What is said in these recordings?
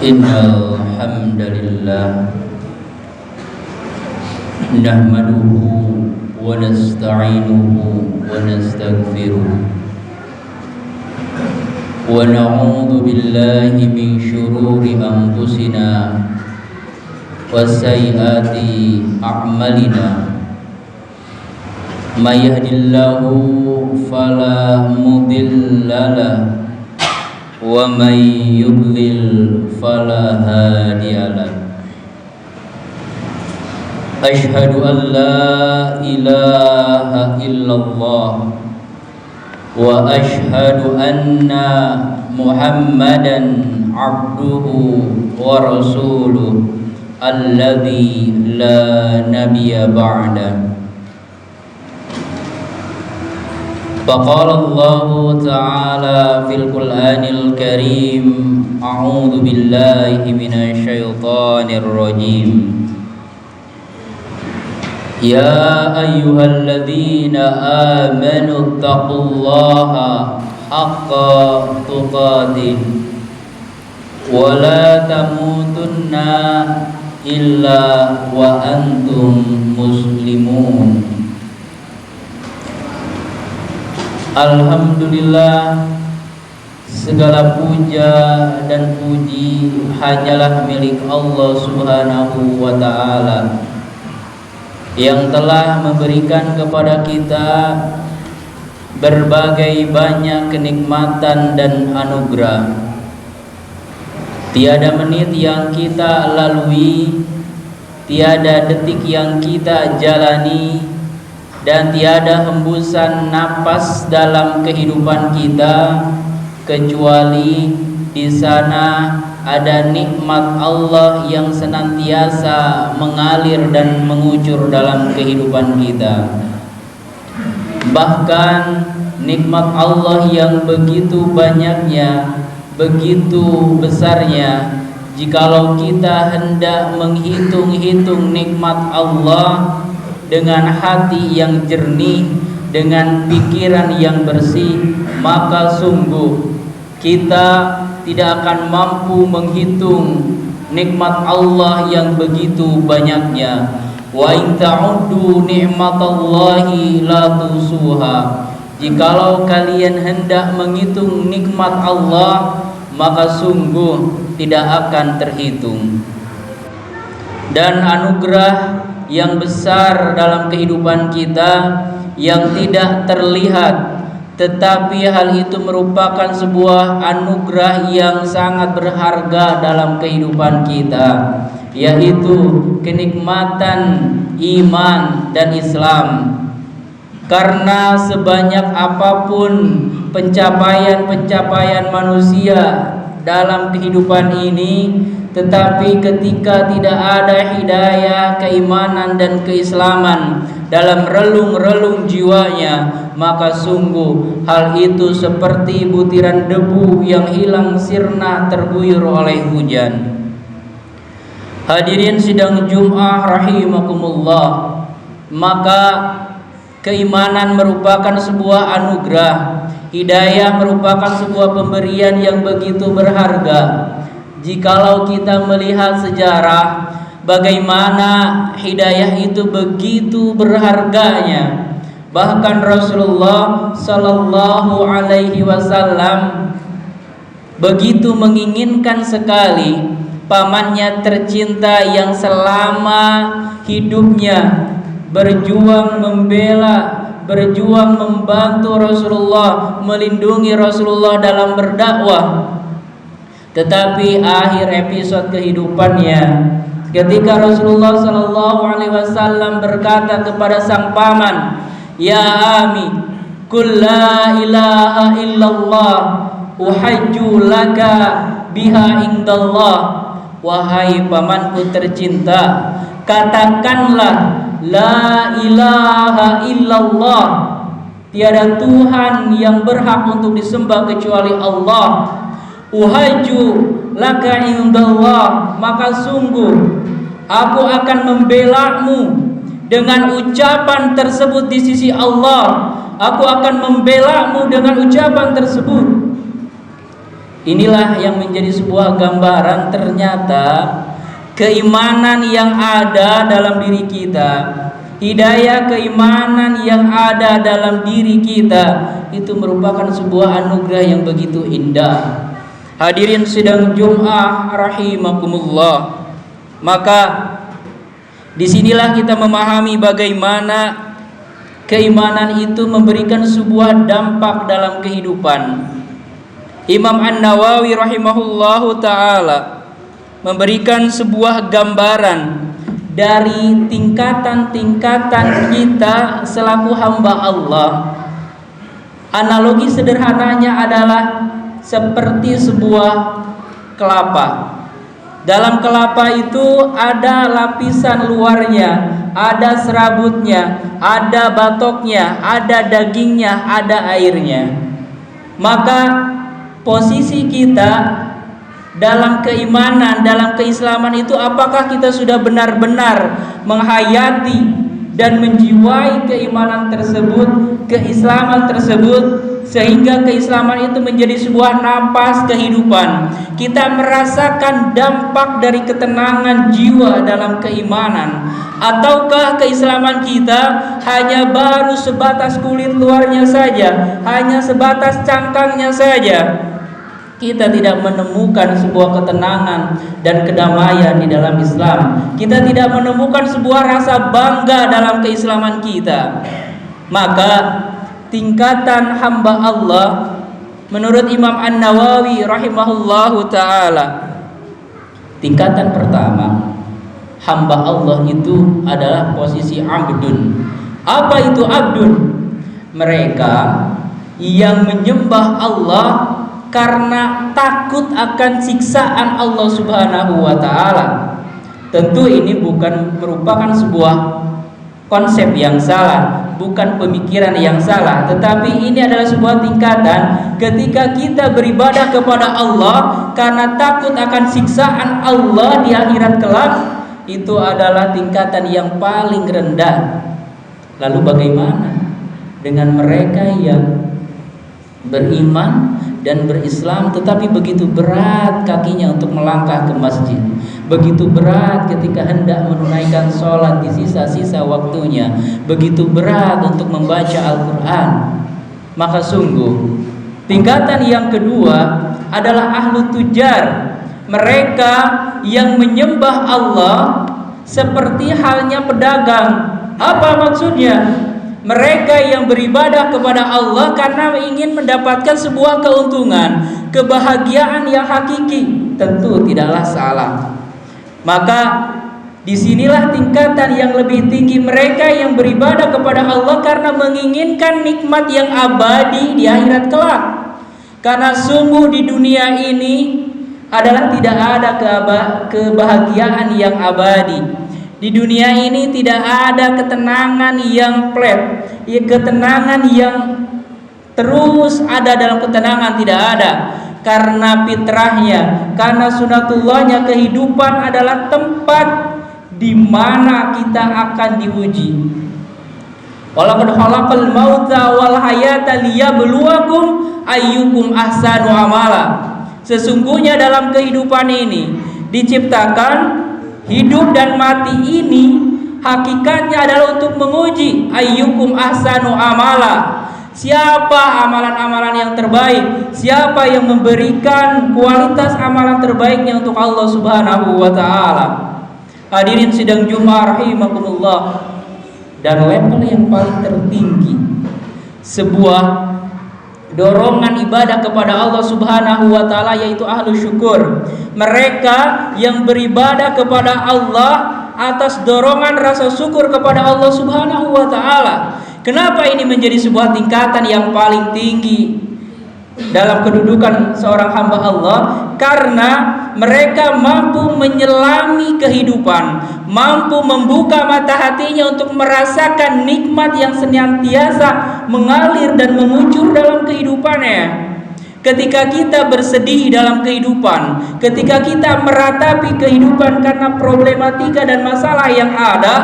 Innal hamdalillah nahmaduhu wa nasta'inuhu wa nastaghfiruh wa na'udzu billahi min shururi anfusina wa sayyiati a'malina may yahdihillahu fala mudilla lahu wa may yudlil fala hadiyalah. Asyhadu an la ilaha illallah wa asyhadu anna Muhammadan abduhu wa rasuluh alladzi la nabiyya ba'da. فقال الله تعالى في القرآن الكريم أعوذ بالله من الشيطان الرجيم يا أيها الذين آمنوا اتقوا الله حق تقاته ولا تموتن إلا وأنتم مسلمون. Alhamdulillah, segala puja dan puji hanyalah milik Allah Subhanahu wa ta'ala yang telah memberikan kepada kita berbagai banyak kenikmatan dan anugerah. Tiada menit yang kita lalui, tiada detik yang kita jalani, dan tiada hembusan napas dalam kehidupan kita kecuali di sana ada nikmat Allah yang senantiasa mengalir dan mengucur dalam kehidupan kita. Bahkan nikmat Allah yang begitu banyaknya, begitu besarnya, jikalau kita hendak menghitung-hitung nikmat Allah dengan hati yang jernih, dengan pikiran yang bersih, maka sungguh kita tidak akan mampu menghitung nikmat Allah yang begitu banyaknya. Wa in ta'uddu ni'matallahi la tusuha. Jikalau kalian hendak menghitung nikmat Allah, maka sungguh tidak akan terhitung. Dan anugerah yang besar dalam kehidupan kita yang tidak terlihat, tetapi hal itu merupakan sebuah anugerah yang sangat berharga dalam kehidupan kita, yaitu kenikmatan iman dan Islam. Karena sebanyak apapun pencapaian-pencapaian manusia dalam kehidupan ini, tetapi ketika tidak ada hidayah, keimanan dan keislaman dalam relung-relung jiwanya, maka sungguh hal itu seperti butiran debu yang hilang sirna terguyur oleh hujan. Hadirin sidang Jum'ah rahimakumullah, maka keimanan merupakan sebuah anugerah, hidayah merupakan sebuah pemberian yang begitu berharga. Jikalau kita melihat sejarah bagaimana hidayah itu begitu berharganya, bahkan Rasulullah sallallahu alaihi wasallam begitu menginginkan sekali pamannya tercinta yang selama hidupnya berjuang membela, berjuang membantu Rasulullah, melindungi Rasulullah dalam berdakwah. Tetapi akhir episode kehidupannya, ketika Rasulullah sallallahu alaihi wasallam berkata kepada sang paman, "Ya ami, qul la ilaha illallah uhajju laka biha indallah." Wahai pamanku tercinta, katakanlah la ilaha illallah, tiada Tuhan yang berhak untuk disembah kecuali Allah. Uhajju laka indallah, maka sungguh aku akan membelamu dengan ucapan tersebut di sisi Allah. Aku akan membelamu dengan ucapan tersebut. Inilah yang menjadi sebuah gambaran ternyata keimanan yang ada dalam diri kita, hidayah keimanan yang ada dalam diri kita itu merupakan sebuah anugerah yang begitu indah. Hadirin sidang Jumat rahimakumullah. Maka disinilah kita memahami bagaimana keimanan itu memberikan sebuah dampak dalam kehidupan. Imam An-Nawawi rahimahullahu ta'ala memberikan sebuah gambaran dari tingkatan-tingkatan kita selaku hamba Allah. Analogi sederhananya adalah seperti sebuah kelapa. Dalam kelapa itu ada lapisan luarnya, ada serabutnya, ada batoknya, ada dagingnya, ada airnya. Maka posisi kita dalam keimanan, dalam keislaman itu apakah kita sudah benar-benar menghayati dan menjiwai keimanan tersebut, keislaman tersebut, sehingga keislaman itu menjadi sebuah napas kehidupan. Kita merasakan dampak dari ketenangan jiwa dalam keimanan, ataukah keislaman kita hanya baru sebatas kulit luarnya saja, hanya sebatas cangkangnya saja. Kita tidak menemukan sebuah ketenangan dan kedamaian di dalam Islam. Kita tidak menemukan sebuah rasa bangga dalam keislaman kita. Maka tingkatan hamba Allah menurut Imam An-Nawawi rahimahullahu ta'ala, tingkatan pertama hamba Allah itu adalah posisi abdun. Apa itu abdun? Mereka yang menyembah Allah karena takut akan siksaan Allah Subhanahu wa ta'ala. Tentu ini bukan merupakan sebuah konsep yang salah, bukan pemikiran yang salah, tetapi ini adalah sebuah tingkatan ketika kita beribadah kepada Allah karena takut akan siksaan Allah di akhirat kelak. Itu adalah tingkatan yang paling rendah. Lalu bagaimana dengan mereka yang beriman dan berislam tetapi begitu berat kakinya untuk melangkah ke masjid, begitu berat ketika hendak menunaikan sholat di sisa-sisa waktunya, begitu berat untuk membaca Al-Quran? Maka sungguh tingkatan yang kedua adalah ahlu tujar. Mereka yang menyembah Allah seperti halnya pedagang. Apa maksudnya? Mereka yang beribadah kepada Allah karena ingin mendapatkan sebuah keuntungan, kebahagiaan yang hakiki, tentu tidaklah salah. Maka disinilah tingkatan yang lebih tinggi, mereka yang beribadah kepada Allah karena menginginkan nikmat yang abadi di akhirat kelak. Karena sungguh di dunia ini adalah tidak ada kebahagiaan yang abadi. Di dunia ini tidak ada ketenangan yang flat, ketenangan yang terus ada dalam ketenangan, tidak ada. Karena fitrahnya, karena sunatullahnya, kehidupan adalah tempat di mana kita akan diuji. Walaqad khalaqal mauta wal hayata liyabluwakum ayyukum ahsanu amala. Sesungguhnya dalam kehidupan ini diciptakan hidup dan mati ini hakikatnya adalah untuk menguji ayyukum ahsanu amala. Siapa amalan-amalan yang terbaik? Siapa yang memberikan kualitas amalan terbaiknya untuk Allah Subhanahu wa ta'ala? Hadirin sidang Jumat rahimakumullah. Dan level yang paling tertinggi sebuah dorongan ibadah kepada Allah Subhanahu wa ta'ala yaitu ahlu syukur. Mereka yang beribadah kepada Allah atas dorongan rasa syukur kepada Allah Subhanahu wa ta'ala. Kenapa ini menjadi sebuah tingkatan yang paling tinggi dalam kedudukan seorang hamba Allah? Karena mereka mampu menyelami kehidupan, mampu membuka mata hatinya untuk merasakan nikmat yang senantiasa mengalir dan mengucur dalam kehidupannya. Ketika kita bersedih dalam kehidupan, ketika kita meratapi kehidupan karena problematika dan masalah yang ada,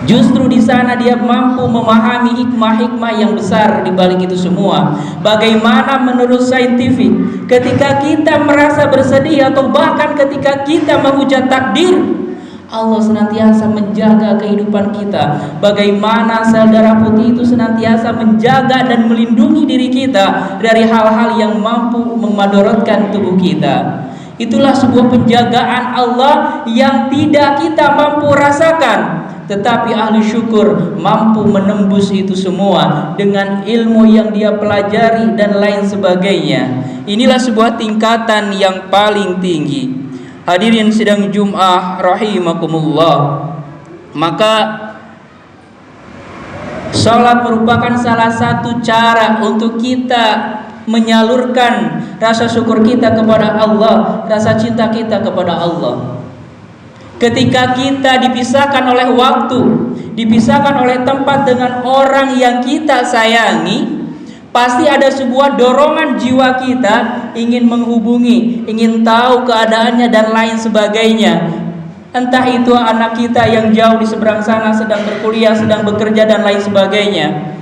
Justru di sana dia mampu memahami hikmah-hikmah yang besar di balik itu semua. Bagaimana menurut saintifik, ketika kita merasa bersedih atau bahkan ketika kita menghujat takdir, Allah senantiasa menjaga kehidupan kita. Bagaimana sel darah putih itu senantiasa menjaga dan melindungi diri kita dari hal-hal yang mampu memadorotkan tubuh kita. Itulah sebuah penjagaan Allah yang tidak kita mampu rasakan, tetapi ahli syukur mampu menembus itu semua dengan ilmu yang dia pelajari dan lain sebagainya. Inilah sebuah tingkatan yang paling tinggi. Hadirin sidang Jum'ah rahimakumullah. Maka salat merupakan salah satu cara untuk kita menyalurkan rasa syukur kita kepada Allah, rasa cinta kita kepada Allah. Ketika kita dipisahkan oleh waktu, dipisahkan oleh tempat dengan orang yang kita sayangi, pasti ada sebuah dorongan jiwa kita ingin menghubungi, ingin tahu keadaannya dan lain sebagainya. Entah itu anak kita yang jauh di seberang sana sedang berkuliah, sedang bekerja dan lain sebagainya.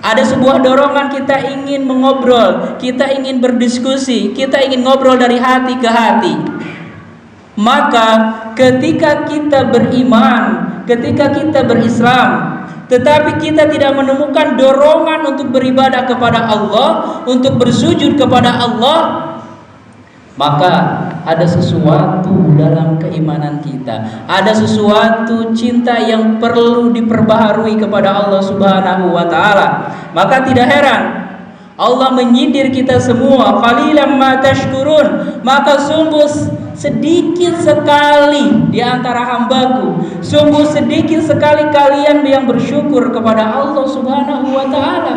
Ada sebuah dorongan kita ingin mengobrol, kita ingin berdiskusi, kita ingin ngobrol dari hati ke hati. Maka ketika kita beriman, ketika kita berislam, tetapi kita tidak menemukan dorongan untuk beribadah kepada Allah, untuk bersujud kepada Allah, maka ada sesuatu dalam keimanan kita, ada sesuatu cinta yang perlu diperbaharui kepada Allah Subhanahu wa taala. Maka tidak heran Allah menyindir kita semua, qalilan ma tashkurun, maka sungguh sedikit sekali di antara hambaku, sungguh sedikit sekali kalian yang bersyukur kepada Allah Subhanahu wa taala.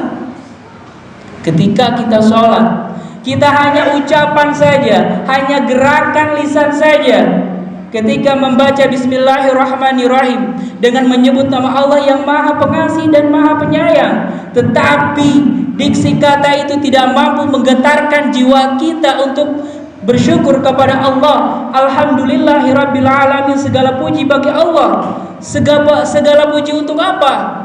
Ketika kita sholat, kita hanya ucapan saja, hanya gerakan lisan saja. Ketika membaca Bismillahirrahmanirrahim dengan menyebut nama Allah yang Maha Pengasih dan Maha Penyayang, tetapi diksi kata itu tidak mampu menggetarkan jiwa kita untuk bersyukur kepada Allah. Alhamdulillahirabbil alamin, segala puji bagi Allah. Segala puji untuk apa?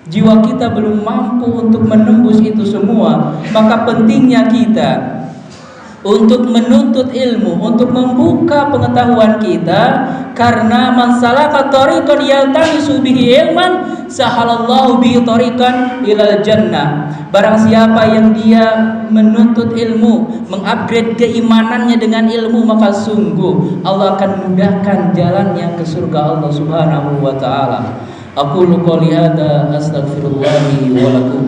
Jiwa kita belum mampu untuk menembus itu semua. Maka pentingnya kita untuk menuntut ilmu, untuk membuka pengetahuan kita, karena man salaka tariqan yaltamisu bihi ilman sahalallahu bihi tariqan ilal jannah. Barang siapa yang dia menuntut ilmu, mengupgrade keimanannya dengan ilmu, maka sungguh Allah akan mudahkan jalannya ke surga Allah Subhanahu wa taala. Aqulu qouli hadza astaghfirullahi wa lakum.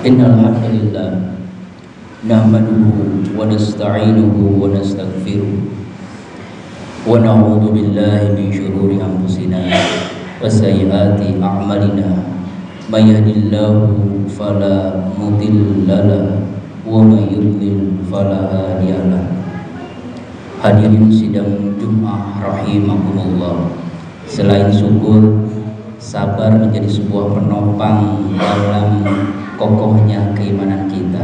Innal hamdalillah nahmaduhu wa nasta'inuhu wa nastaghfiruh wa na'udzu billahi min shururi anfusina wa sayyiati a'malina may yahdihillahu fala mudilla lahu wa may yudlil fala hadiya lahu. Hadirin sidang Jumat rahimakumullah, selain syukur, sabar menjadi sebuah penopang dalam kokohnya keimanan kita.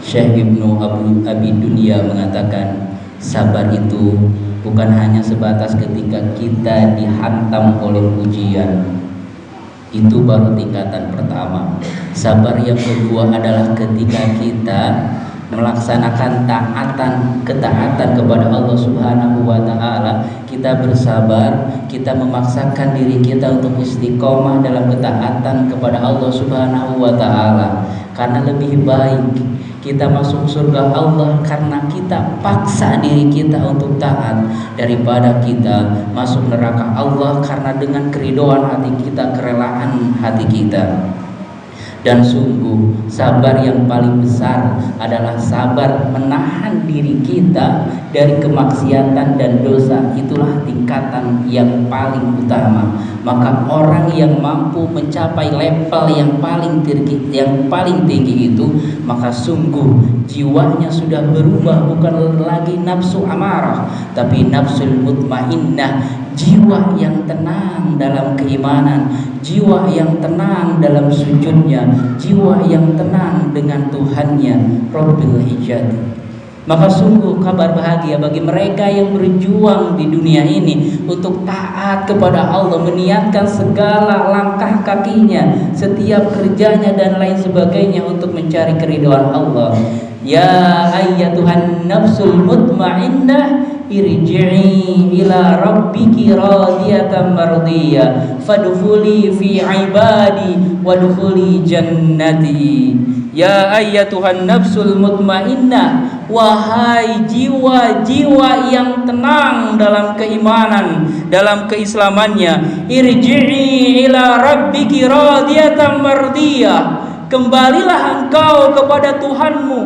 Syekh Ibnu Abi Dunya mengatakan, sabar itu bukan hanya sebatas ketika kita dihantam oleh ujian. Itu baru tingkatan pertama. Sabar yang kedua adalah ketika kita melaksanakan ketaatan kepada Allah Subhanahu wa taala. Kita bersabar, kita memaksakan diri kita untuk istiqomah dalam ketaatan kepada Allah Subhanahu wa taala, karena lebih baik kita masuk surga Allah karena kita paksa diri kita untuk taat, daripada kita masuk neraka Allah karena dengan keridhaan hati kita, kerelaan hati kita. Dan sungguh sabar yang paling besar adalah sabar menahan diri kita dari kemaksiatan dan dosa. Itulah tingkatan yang paling utama. Maka orang yang mampu mencapai level yang paling tinggi itu, maka sungguh jiwanya sudah berubah, bukan lagi nafsu amarah, tapi nafsul mutmainnah, jiwa yang tenang dalam keimanan, jiwa yang tenang dalam sujudnya, jiwa yang tenang dengan Tuhannya Rabbil Izzati. Maka sungguh kabar bahagia bagi mereka yang berjuang di dunia ini untuk taat kepada Allah, meniatkan segala langkah kakinya, setiap kerjanya dan lain sebagainya untuk mencari keridhaan Allah. Ya ayyatuhan nafsul mutmainnah, irji'i ila rabbiki radiyatan mardiyah fadkhuli fi ibadi wadkhuli jannati. Ya ayyatuhan nafsul mutmainnah, wahai jiwa-jiwa yang tenang dalam keimanan, dalam keislamannya, irji'i ila rabbiki radiyatan mardiyah, kembalilah engkau kepada Tuhanmu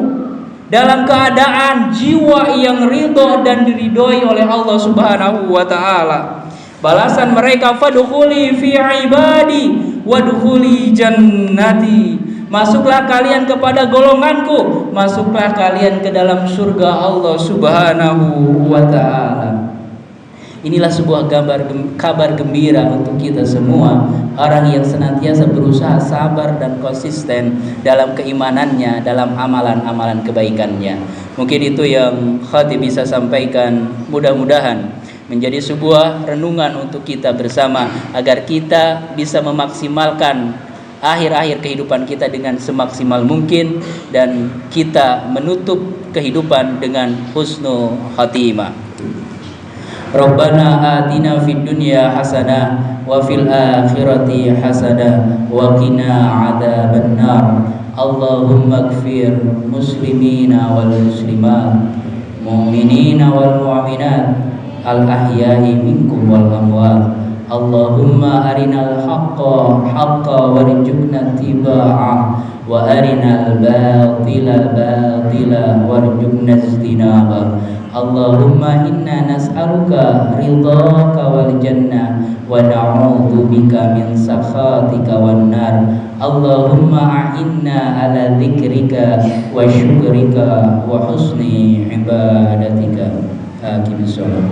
dalam keadaan jiwa yang ridho dan diridhoi oleh Allah Subhanahu wa taala. Balasan mereka, fadkhuli fi ibadi wadkhuli jannati. Masuklah kalian kepada golonganku, masuklah kalian ke dalam surga Allah Subhanahu wa taala. Inilah sebuah kabar gembira untuk kita semua, orang yang senantiasa berusaha sabar dan konsisten dalam keimanannya, dalam amalan-amalan kebaikannya. Mungkin itu yang Khatib bisa sampaikan, mudah-mudahan menjadi sebuah renungan untuk kita bersama, agar kita bisa memaksimalkan akhir-akhir kehidupan kita dengan semaksimal mungkin, dan kita menutup kehidupan dengan husnul khatimah. Rabbana atina fid dunya hasanah wa fil akhirati hasanah wa qina adzabannar. Allahumma ighfir muslimina wal muslimat, mu'minina wal mu'minat, al ahya'i minkum wal amwat. Allahumma arinal haqqa haqqa warzuqna ittiba'ah wa arinal batila batila warzuqna ijtinabah. Allahumma inna nas'aluka ridhaka wal jannah wa na'udzu bika min sakhatika wan nar. Allahumma a'inna ala dzikrika wa syukrika wa husni ibadatika. Aqimis shalah.